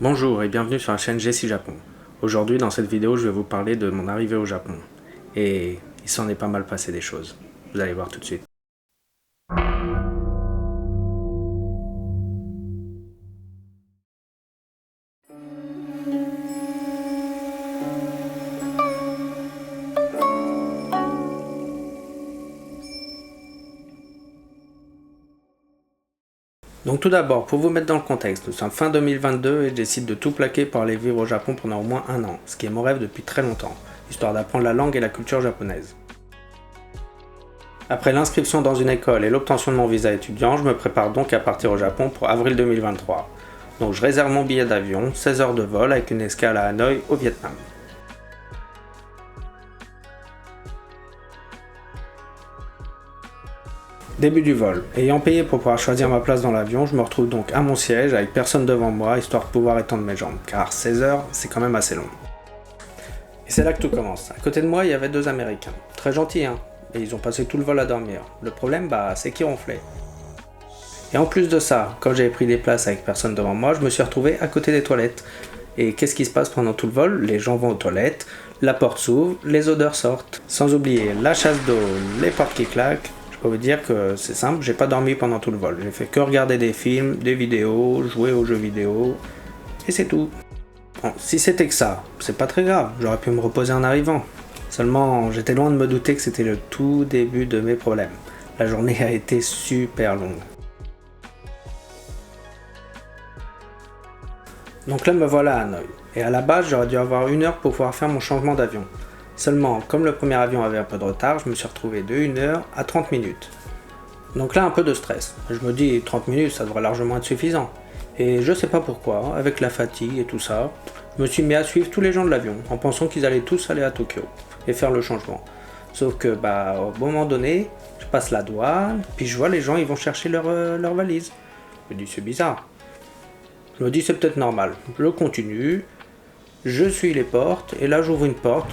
Bonjour et bienvenue sur la chaîne Jessie Japon. Aujourd'hui dans cette vidéo je vais vous parler de mon arrivée au Japon. Et il s'en est pas mal passé des choses. Vous allez voir tout de suite. Donc tout d'abord, pour vous mettre dans le contexte, nous sommes fin 2022 et je décide de tout plaquer pour aller vivre au Japon pendant au moins un an, ce qui est mon rêve depuis très longtemps, histoire d'apprendre la langue et la culture japonaise. Après l'inscription dans une école et l'obtention de mon visa étudiant, je me prépare donc à partir au Japon pour avril 2023. Donc je réserve mon billet d'avion, 16 heures de vol avec une escale à Hanoï au Vietnam. Début du vol. Ayant payé pour pouvoir choisir ma place dans l'avion, je me retrouve donc à mon siège avec personne devant moi, histoire de pouvoir étendre mes jambes, car 16 heures, c'est quand même assez long. Et c'est là que tout commence. À côté de moi, il y avait deux Américains. Très gentils, hein, et ils ont passé tout le vol à dormir. Le problème, c'est qu'ils ronflaient. Et en plus de ça, quand j'avais pris des places avec personne devant moi, je me suis retrouvé à côté des toilettes. Et qu'est-ce qui se passe pendant tout le vol? Les gens vont aux toilettes, la porte s'ouvre, les odeurs sortent. Sans oublier la chasse d'eau, les portes qui claquent. Je peux vous dire que c'est simple, j'ai pas dormi pendant tout le vol. J'ai fait que regarder des films, des vidéos, jouer aux jeux vidéo, et c'est tout. Bon, si c'était que ça, c'est pas très grave, j'aurais pu me reposer en arrivant. Seulement, j'étais loin de me douter que c'était le tout début de mes problèmes. La journée a été super longue. Donc là me voilà à Hanoï, et à la base j'aurais dû avoir 1 heure pour pouvoir faire mon changement d'avion. Seulement, comme le premier avion avait un peu de retard, je me suis retrouvé de 1 heure à 30 minutes. Donc là un peu de stress. Je me dis 30 minutes ça devrait largement être suffisant. Et je sais pas pourquoi, avec la fatigue et tout ça, je me suis mis à suivre tous les gens de l'avion, en pensant qu'ils allaient tous aller à Tokyo et faire le changement. Sauf que au moment donné, je passe la douane, puis je vois les gens ils vont chercher leur valise. Je me dis c'est bizarre. Je me dis c'est peut-être normal. Je continue, je suis les portes, et là j'ouvre une porte.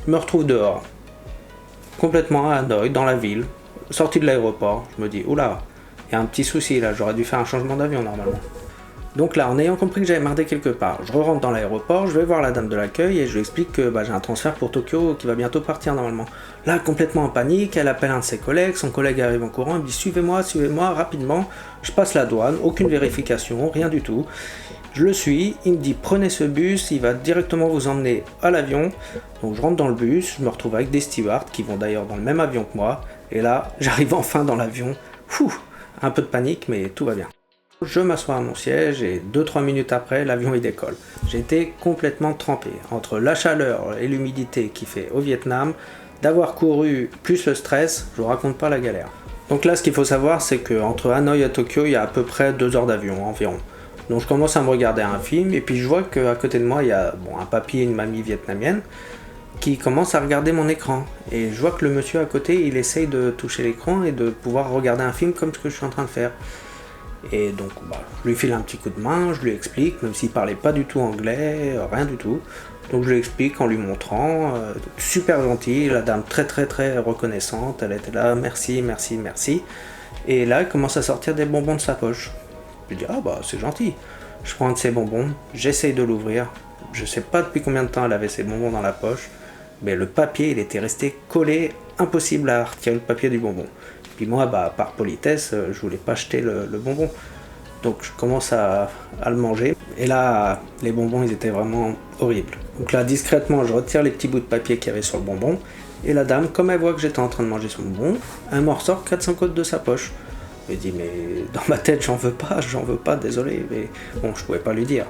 Je me retrouve dehors, complètement à Hanoï, dans la ville, sorti de l'aéroport. Je me dis, oula, il y a un petit souci là, j'aurais dû faire un changement d'avion normalement. Donc là, en ayant compris que j'avais merdé quelque part, je rentre dans l'aéroport, je vais voir la dame de l'accueil et je lui explique que j'ai un transfert pour Tokyo qui va bientôt partir normalement. Là, complètement en panique, elle appelle un de ses collègues, son collègue arrive en courant, il me dit suivez-moi, rapidement. Je passe la douane, aucune vérification, rien du tout. Je le suis, il me dit prenez ce bus, il va directement vous emmener à l'avion. Donc je rentre dans le bus, je me retrouve avec des stewards qui vont d'ailleurs dans le même avion que moi. Et là, j'arrive enfin dans l'avion. Un peu de panique, mais tout va bien. Je m'assois à mon siège et 2-3 minutes après, l'avion il décolle. J'ai été complètement trempé entre la chaleur et l'humidité qu'il fait au Vietnam, d'avoir couru plus le stress, je vous raconte pas la galère. Donc là, ce qu'il faut savoir, c'est qu'entre Hanoï et Tokyo, il y a à peu près 2 heures d'avion environ. Donc je commence à me regarder un film et puis je vois qu'à côté de moi, il y a un papy et une mamie vietnamienne qui commencent à regarder mon écran. Et je vois que le monsieur à côté, il essaye de toucher l'écran et de pouvoir regarder un film comme ce que je suis en train de faire. Et donc je lui file un petit coup de main, je lui explique, même s'il parlait pas du tout anglais, rien du tout. Donc je lui explique en lui montrant, super gentil, la dame très très très reconnaissante, elle était là, merci, merci, merci. Et là, elle commence à sortir des bonbons de sa poche. Je lui dis c'est gentil. Je prends un de ses bonbons, j'essaye de l'ouvrir. Je sais pas depuis combien de temps elle avait ses bonbons dans la poche, mais le papier il était resté collé, impossible à retirer le papier du bonbon. Puis moi, par politesse, je voulais pas jeter le bonbon. Donc je commence à le manger. Et là, les bonbons, ils étaient vraiment horribles. Donc là, discrètement, je retire les petits bouts de papier qu'il y avait sur le bonbon. Et la dame, comme elle voit que j'étais en train de manger son bonbon, elle m'en ressort 4-5 autres de sa poche. Je lui dis, mais dans ma tête, j'en veux pas, désolé. Mais bon, je pouvais pas lui dire.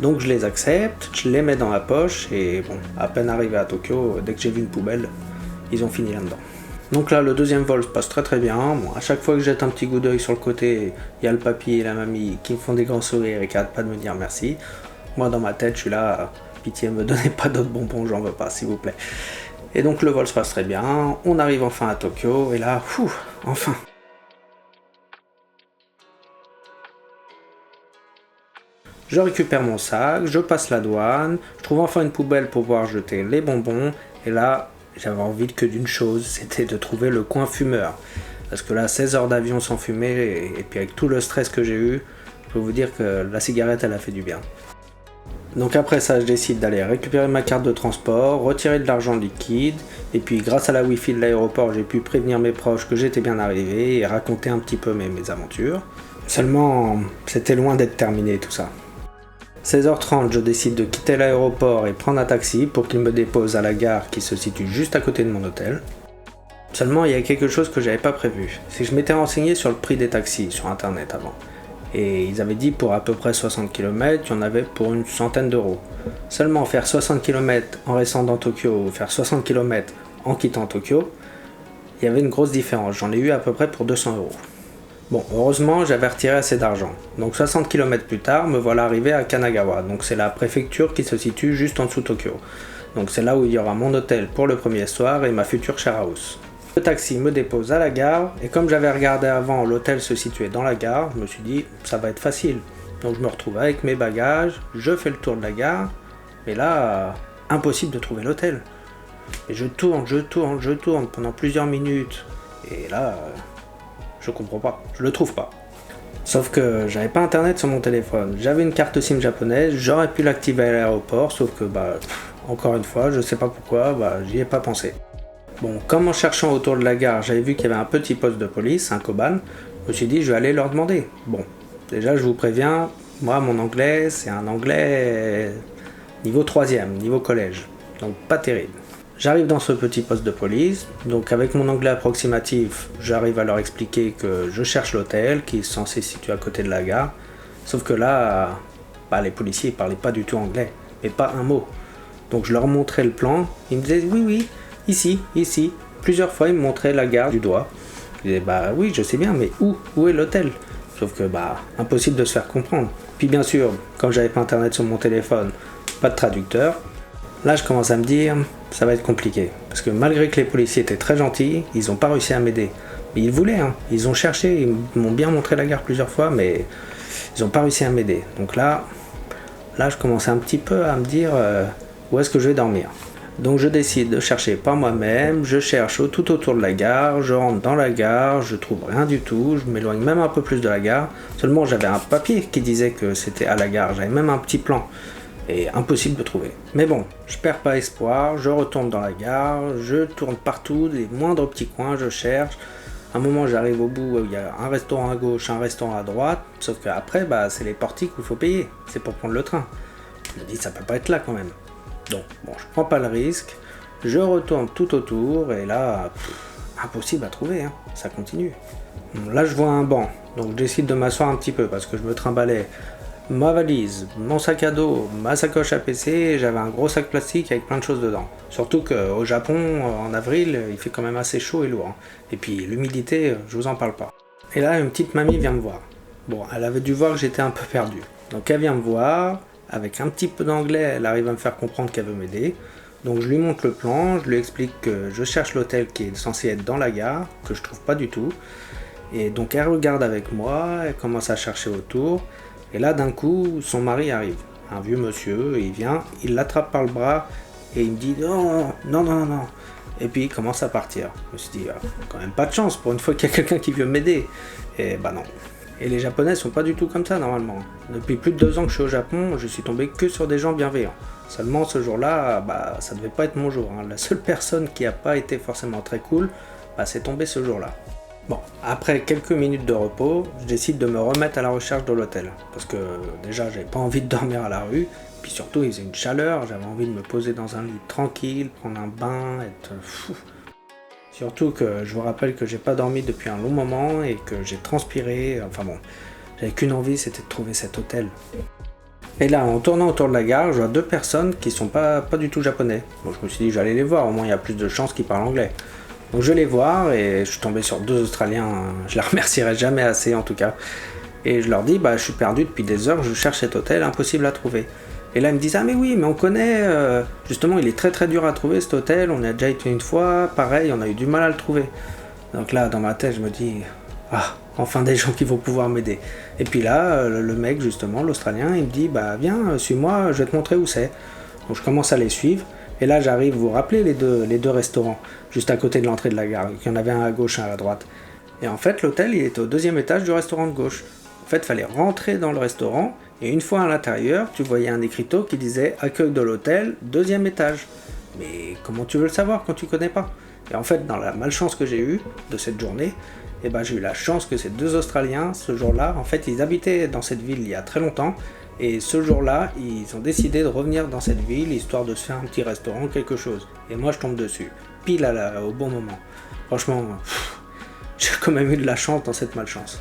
Donc je les accepte, je les mets dans ma poche. Et bon, à peine arrivé à Tokyo, dès que j'ai vu une poubelle, ils ont fini là-dedans. Donc là, le deuxième vol se passe très très bien. Bon, à chaque fois que je jette un petit coup d'œil sur le côté, il y a le papy et la mamie qui me font des grands sourires et qui n'arrêtent pas de me dire merci. Moi, dans ma tête, je suis là, pitié, me donnez pas d'autres bonbons, j'en veux pas, s'il vous plaît. Et donc le vol se passe très bien. On arrive enfin à Tokyo et là, enfin. Je récupère mon sac, je passe la douane, je trouve enfin une poubelle pour pouvoir jeter les bonbons, et là, j'avais envie que d'une chose, c'était de trouver le coin fumeur. Parce que là, 16 heures d'avion sans fumer, et puis avec tout le stress que j'ai eu, je peux vous dire que la cigarette, elle a fait du bien. Donc après ça, je décide d'aller récupérer ma carte de transport, retirer de l'argent liquide, et puis grâce à la Wi-Fi de l'aéroport, j'ai pu prévenir mes proches que j'étais bien arrivé et raconter un petit peu mes aventures. Seulement, c'était loin d'être terminé tout ça. 16h30, je décide de quitter l'aéroport et prendre un taxi pour qu'il me dépose à la gare qui se situe juste à côté de mon hôtel. Seulement, il y a quelque chose que j'avais pas prévu. C'est que je m'étais renseigné sur le prix des taxis sur internet avant. Et ils avaient dit pour à peu près 60 km, il y en avait pour une centaine d'euros. Seulement faire 60 km en restant dans Tokyo ou faire 60 km en quittant Tokyo, il y avait une grosse différence. J'en ai eu à peu près pour 200 euros. Bon, heureusement, j'avais retiré assez d'argent. Donc 60 km plus tard, me voilà arrivé à Kanagawa. Donc c'est la préfecture qui se situe juste en dessous de Tokyo. Donc c'est là où il y aura mon hôtel pour le premier soir et ma future share house. Le taxi me dépose à la gare, et comme j'avais regardé avant, l'hôtel se situait dans la gare, je me suis dit, ça va être facile. Donc je me retrouve avec mes bagages, je fais le tour de la gare, mais là, impossible de trouver l'hôtel. Et je tourne pendant plusieurs minutes, et là, je comprends pas, je le trouve pas. Sauf que j'avais pas internet sur mon téléphone, j'avais une carte SIM japonaise, j'aurais pu l'activer à l'aéroport, sauf que encore une fois, je sais pas pourquoi, j'y ai pas pensé. Bon, comme en cherchant autour de la gare, j'avais vu qu'il y avait un petit poste de police, un Koban, je me suis dit je vais aller leur demander. Bon, déjà je vous préviens, moi mon anglais c'est un anglais niveau 3e, niveau collège, donc pas terrible. J'arrive dans ce petit poste de police, donc avec mon anglais approximatif, j'arrive à leur expliquer que je cherche l'hôtel qui est censé se situer à côté de la gare, sauf que là, les policiers ne parlaient pas du tout anglais, mais pas un mot. Donc je leur montrais le plan, ils me disaient oui, ici. Plusieurs fois ils me montraient la gare du doigt. Je disais oui je sais bien, mais où est l'hôtel? Sauf que impossible de se faire comprendre. Puis bien sûr, comme j'avais pas internet sur mon téléphone, pas de traducteur, là je commence à me dire ça va être compliqué. Parce que malgré que les policiers étaient très gentils, ils n'ont pas réussi à m'aider. Mais ils voulaient, ils ont cherché, ils m'ont bien montré la gare plusieurs fois, mais ils n'ont pas réussi à m'aider. Donc là je commençais un petit peu à me dire où est-ce que je vais dormir. Donc je décide de chercher par moi-même, je cherche tout autour de la gare, je rentre dans la gare, je trouve rien du tout, je m'éloigne même un peu plus de la gare, seulement j'avais un papier qui disait que c'était à la gare, j'avais même un petit plan, et impossible de trouver. Mais bon, je perds pas espoir, je retourne dans la gare, je tourne partout, des moindres petits coins, je cherche. À un moment j'arrive au bout où il y a un restaurant à gauche, un restaurant à droite, sauf qu'après c'est les portiques où il faut payer, c'est pour prendre le train. Je me dis ça peut pas être là quand même. Donc, je prends pas le risque, je retourne tout autour, et là, impossible à trouver, ça continue. Bon, là, je vois un banc, donc je décide de m'asseoir un petit peu, parce que je me trimballais ma valise, mon sac à dos, ma sacoche à PC, et j'avais un gros sac plastique avec plein de choses dedans. Surtout qu'au Japon, en avril, il fait quand même assez chaud et lourd. Et puis, l'humidité, je vous en parle pas. Et là, une petite mamie vient me voir. Bon, elle avait dû voir que j'étais un peu perdu. Donc, elle vient me voir. Avec un petit peu d'anglais, elle arrive à me faire comprendre qu'elle veut m'aider. Donc je lui montre le plan, je lui explique que je cherche l'hôtel qui est censé être dans la gare, que je trouve pas du tout. Et donc elle regarde avec moi, elle commence à chercher autour. Et là d'un coup, son mari arrive. Un vieux monsieur, il vient, il l'attrape par le bras et il me dit non. Et puis il commence à partir. Je me suis dit, quand même pas de chance pour une fois qu'il y a quelqu'un qui veut m'aider. Et non. Et les Japonais sont pas du tout comme ça normalement. Depuis plus de 2 ans que je suis au Japon, je suis tombé que sur des gens bienveillants. Seulement ce jour-là, ça devait pas être mon jour. La seule personne qui a pas été forcément très cool, c'est tombé ce jour-là. Bon, après quelques minutes de repos, je décide de me remettre à la recherche de l'hôtel. Parce que déjà, j'avais pas envie de dormir à la rue. Puis surtout, il faisait une chaleur, j'avais envie de me poser dans un lit tranquille, prendre un bain, être fou. Surtout que je vous rappelle que j'ai pas dormi depuis un long moment et que j'ai transpiré, j'avais qu'une envie, c'était de trouver cet hôtel. Et là, en tournant autour de la gare, je vois 2 personnes qui sont pas du tout japonais. Bon, je me suis dit, j'allais les voir, au moins il y a plus de chances qu'ils parlent anglais. Donc je vais les voir et je suis tombé sur 2 Australiens, je les remercierai jamais assez en tout cas. Et je leur dis, je suis perdu depuis des heures, je cherche cet hôtel, impossible à trouver. Et là, ils me disent, mais oui, mais on connaît, justement, il est très très dur à trouver cet hôtel, on y a déjà été une fois, pareil, on a eu du mal à le trouver. Donc là, dans ma tête, je me dis, enfin des gens qui vont pouvoir m'aider. Et puis là, le mec, justement, l'Australien, il me dit, viens, suis-moi, je vais te montrer où c'est. Donc je commence à les suivre, et là, j'arrive, vous vous rappelez les deux restaurants, juste à côté de l'entrée de la gare, il y en avait un à gauche, un à droite. Et en fait, l'hôtel, il était au 2e étage du restaurant de gauche. En fait, il fallait rentrer dans le restaurant, et une fois à l'intérieur, tu voyais un écriteau qui disait « Accueil de l'hôtel, 2e étage ». Mais comment tu veux le savoir quand tu connais pas? Et en fait, dans la malchance que j'ai eue de cette journée, eh ben, j'ai eu la chance que ces 2 Australiens, ce jour-là, en fait, ils habitaient dans cette ville il y a très longtemps, et ce jour-là, ils ont décidé de revenir dans cette ville, histoire de se faire un petit restaurant, quelque chose. Et moi, je tombe dessus, pile au bon moment. Franchement, j'ai quand même eu de la chance dans cette malchance.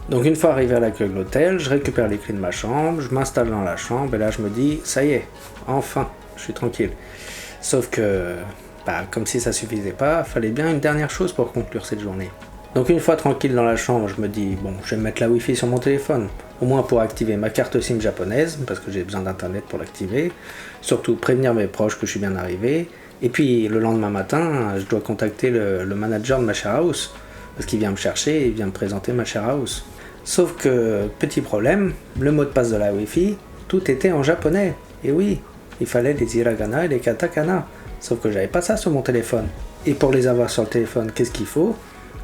Donc une fois arrivé à l'accueil de l'hôtel, je récupère les clés de ma chambre, je m'installe dans la chambre, et là je me dis, ça y est, enfin, je suis tranquille. Sauf que, comme si ça suffisait pas, fallait bien une dernière chose pour conclure cette journée. Donc une fois tranquille dans la chambre, je me dis, bon, je vais mettre la Wi-Fi sur mon téléphone, au moins pour activer ma carte SIM japonaise, parce que j'ai besoin d'internet pour l'activer, surtout prévenir mes proches que je suis bien arrivé, et puis le lendemain matin, je dois contacter le manager de ma share house, parce qu'il vient me chercher et il vient me présenter ma share house. Sauf que, petit problème, le mot de passe de la Wi-Fi, tout était en japonais, et oui, il fallait les hiragana et les katakana, sauf que j'avais pas ça sur mon téléphone. Et pour les avoir sur le téléphone, qu'est-ce qu'il faut?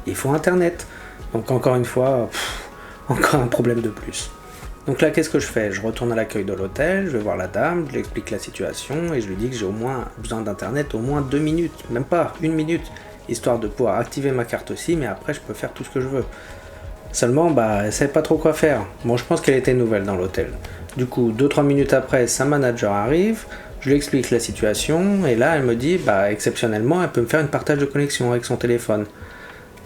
Il faut internet. Donc encore une fois, encore un problème de plus. Donc là, qu'est-ce que je fais? Je retourne à l'accueil de l'hôtel, je vais voir la dame, je lui explique la situation et je lui dis que j'ai au moins besoin d'internet, au moins 2 minutes, même pas 1 minute, histoire de pouvoir activer ma carte SIM, mais après je peux faire tout ce que je veux. Seulement, elle savait pas trop quoi faire. Bon, je pense qu'elle était nouvelle dans l'hôtel. Du coup, 2-3 minutes après, sa manager arrive, je lui explique la situation, et là, elle me dit, exceptionnellement, elle peut me faire une partage de connexion avec son téléphone.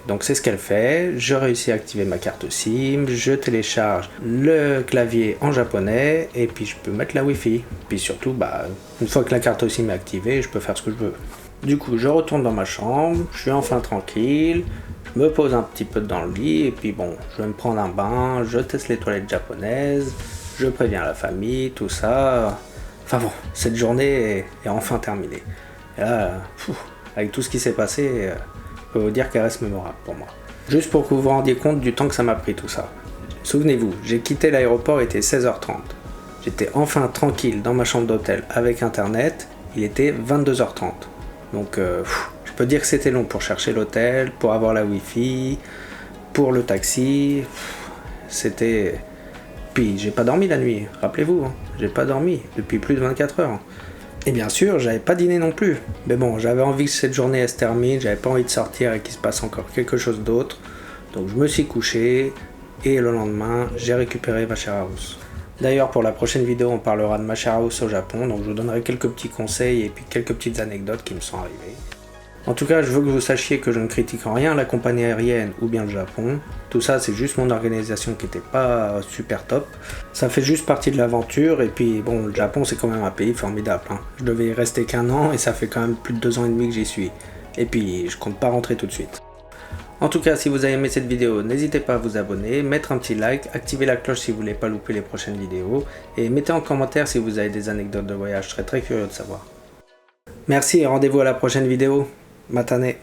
Donc c'est ce qu'elle fait, je réussis à activer ma carte SIM, je télécharge le clavier en japonais, et puis je peux mettre la Wi-Fi. Puis surtout, une fois que la carte SIM est activée, je peux faire ce que je veux. Du coup, je retourne dans ma chambre, je suis enfin tranquille, je me pose un petit peu dans le lit, et puis bon, je vais me prendre un bain, je teste les toilettes japonaises, je préviens la famille, tout ça. Enfin bon, cette journée est enfin terminée. Et là, avec tout ce qui s'est passé, je peux vous dire qu'elle reste mémorable pour moi. Juste pour que vous vous rendiez compte du temps que ça m'a pris tout ça. Souvenez-vous, j'ai quitté l'aéroport, il était 16h30. J'étais enfin tranquille dans ma chambre d'hôtel avec internet, il était 22h30. Donc je peux dire que c'était long pour chercher l'hôtel, pour avoir la Wi-Fi, pour le taxi. C'était... Puis j'ai pas dormi la nuit, rappelez-vous, j'ai pas dormi depuis plus de 24 heures. Et bien sûr, j'avais pas dîné non plus. Mais bon, j'avais envie que cette journée elle se termine, j'avais pas envie de sortir et qu'il se passe encore quelque chose d'autre. Donc je me suis couché et le lendemain, j'ai récupéré ma share house. D'ailleurs, pour la prochaine vidéo, on parlera de ma share house au Japon, donc je vous donnerai quelques petits conseils et puis quelques petites anecdotes qui me sont arrivées. En tout cas, je veux que vous sachiez que je ne critique en rien la compagnie aérienne ou bien le Japon. Tout ça, c'est juste mon organisation qui n'était pas super top. Ça fait juste partie de l'aventure, et puis bon, le Japon, c'est quand même un pays formidable. Je devais y rester qu'un an, et ça fait quand même plus de 2 ans et demi que j'y suis. Et puis, je compte pas rentrer tout de suite. En tout cas, si vous avez aimé cette vidéo, n'hésitez pas à vous abonner, mettre un petit like, activer la cloche si vous voulez pas louper les prochaines vidéos, et mettez en commentaire si vous avez des anecdotes de voyage, je serais très curieux de savoir. Merci et rendez-vous à la prochaine vidéo. Matane.